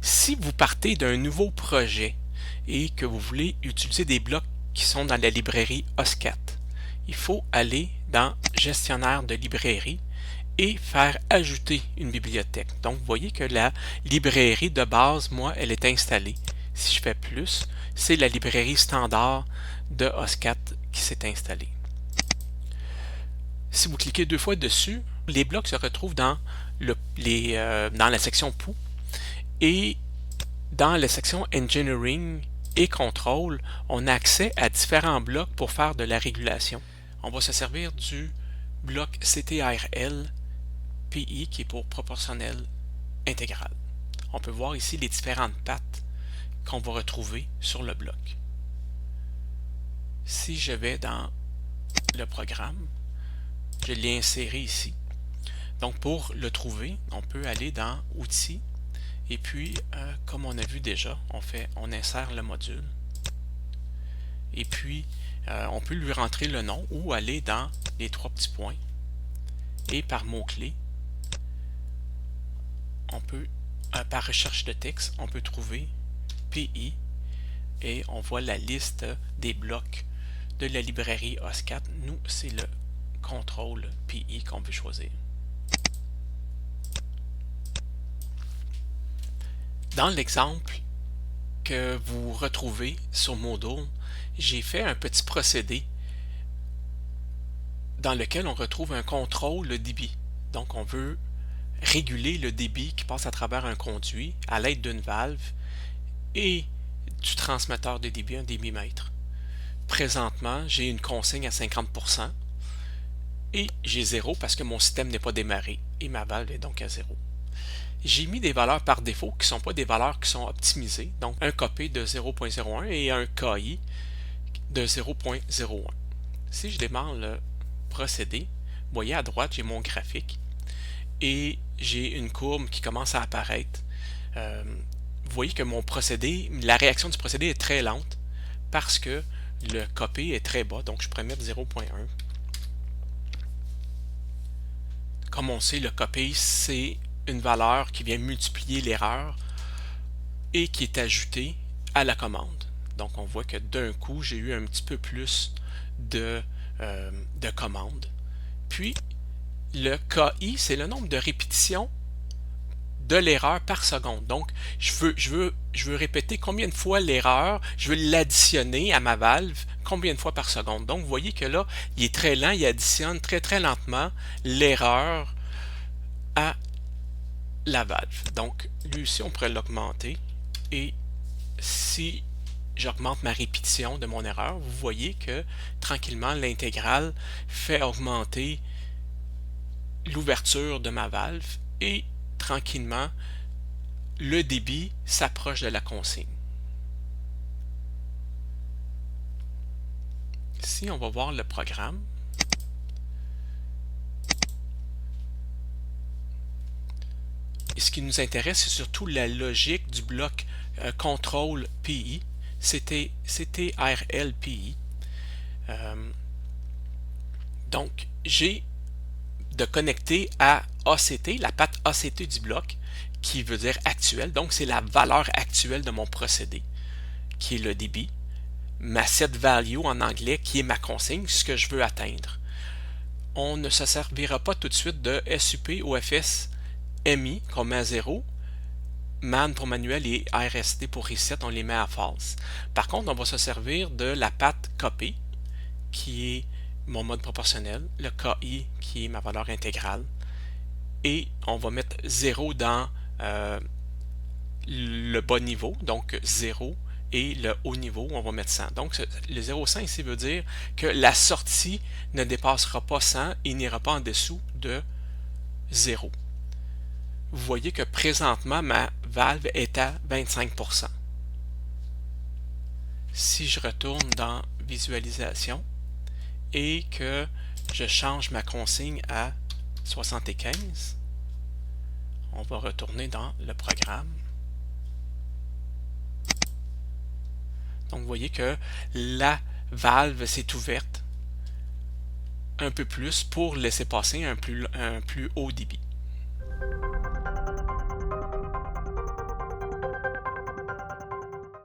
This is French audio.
Si vous partez d'un nouveau projet et que vous voulez utiliser des blocs qui sont dans la librairie OSCAT, il faut aller dans Gestionnaire de librairie et faire ajouter une bibliothèque. Donc, vous voyez que la librairie de base, moi, elle est installée. Si je fais plus, c'est la librairie standard de OSCAT qui s'est installée. Si vous cliquez deux fois dessus, les blocs se retrouvent dans la section POU et dans la section Engineering et Contrôle, on a accès à différents blocs pour faire de la régulation. On va se servir du bloc CTRL PI qui est pour proportionnel intégral. On peut voir ici les différentes pattes qu'on va retrouver sur le bloc. Si je vais dans le programme, je l'ai inséré ici. Donc pour le trouver, on peut aller dans Outils et puis comme on a vu déjà, on insère le module et puis on peut lui rentrer le nom ou aller dans les trois petits points et par mot-clé, on peut par recherche de texte, on peut trouver PI et on voit la liste des blocs de la librairie OSCAT. Nous, c'est le contrôle PI qu'on veut choisir. Dans l'exemple que vous retrouvez sur Moodle, j'ai fait un petit procédé dans lequel on retrouve un contrôle débit. Donc on veut réguler le débit qui passe à travers un conduit à l'aide d'une valve et du transmetteur de débit, un débitmètre. Présentement, j'ai une consigne à 50% et j'ai 0 parce que mon système n'est pas démarré et ma valve est donc à 0. J'ai mis des valeurs par défaut qui ne sont pas des valeurs qui sont optimisées, donc un KP de 0.01 et un KI de 0.01. Si je démarre le procédé, vous voyez à droite, j'ai mon graphique et j'ai une courbe qui commence à apparaître. Vous voyez que mon procédé, la réaction du procédé est très lente parce que le KP est très bas, donc je pourrais mettre 0.1. Comme on sait, le KP, c'est une valeur qui vient multiplier l'erreur et qui est ajoutée à la commande. Donc on voit que d'un coup, j'ai eu un petit peu plus de commandes. Puis, le KI, c'est le nombre de répétitions de l'erreur par seconde. Donc, je veux répéter combien de fois l'erreur, je veux l'additionner à ma valve, combien de fois par seconde. Donc, vous voyez que là, il est très lent, il additionne très très lentement l'erreur à la valve. Donc, lui aussi, on pourrait l'augmenter. Et si j'augmente ma répétition de mon erreur, vous voyez que tranquillement, l'intégrale fait augmenter l'ouverture de ma valve et tranquillement, le débit s'approche de la consigne. Ici, on va voir le programme. Et ce qui nous intéresse, c'est surtout la logique du bloc contrôle PI, CTRL PI. Donc, j'ai de connecter à ACT, la patte ACT du bloc, qui veut dire actuel. Donc, c'est la valeur actuelle de mon procédé, qui est le débit. Ma set value en anglais, qui est ma consigne, ce que je veux atteindre. On ne se servira pas tout de suite de SUP, OFS, MI qu'on met à 0, MAN pour manuel et RST pour reset, on les met à false. Par contre, on va se servir de la patte copy, qui est mon mode proportionnel, le KI qui est ma valeur intégrale, et on va mettre 0 dans le bas niveau, donc 0, et le haut niveau, on va mettre 100. Donc le 0,100 ici veut dire que la sortie ne dépassera pas 100 et n'ira pas en dessous de 0. Vous voyez que présentement, ma valve est à 25%. Si je retourne dans Visualisation et que je change ma consigne à 75, on va retourner dans le programme. Donc vous voyez que la valve s'est ouverte un peu plus pour laisser passer un plus haut débit.